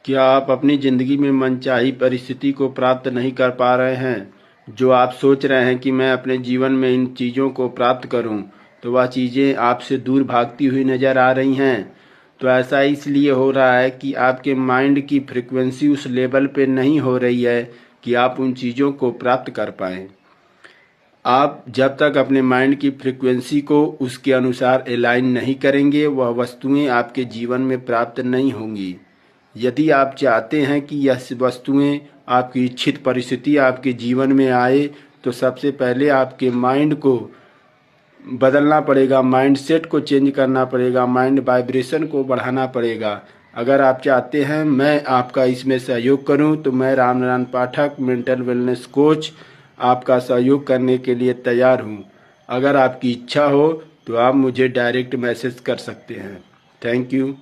क्या आप अपनी ज़िंदगी में मनचाही परिस्थिति को प्राप्त नहीं कर पा रहे हैं? जो आप सोच रहे हैं कि मैं अपने जीवन में इन चीज़ों को प्राप्त करूं, तो वह चीज़ें आपसे दूर भागती हुई नज़र आ रही हैं। तो ऐसा इसलिए हो रहा है कि आपके माइंड की फ्रीक्वेंसी उस लेवल पे नहीं हो रही है कि आप उन चीज़ों को प्राप्त कर पाएँ। आप जब तक अपने माइंड की फ्रीक्वेंसी को उसके अनुसार अलाइन नहीं करेंगे, वह वस्तुएं आपके जीवन में प्राप्त नहीं होंगी। यदि आप चाहते हैं कि यह वस्तुएं, आपकी इच्छित परिस्थिति आपके जीवन में आए, तो सबसे पहले आपके माइंड को बदलना पड़ेगा, माइंड सेट को चेंज करना पड़ेगा, माइंड वाइब्रेशन को बढ़ाना पड़ेगा। अगर आप चाहते हैं मैं आपका इसमें सहयोग करूं, तो मैं रामनारायण पाठक, मेंटल वेलनेस कोच, आपका सहयोग करने के लिए तैयार हूं। अगर आपकी इच्छा हो तो आप मुझे डायरेक्ट मैसेज कर सकते हैं। Thank you.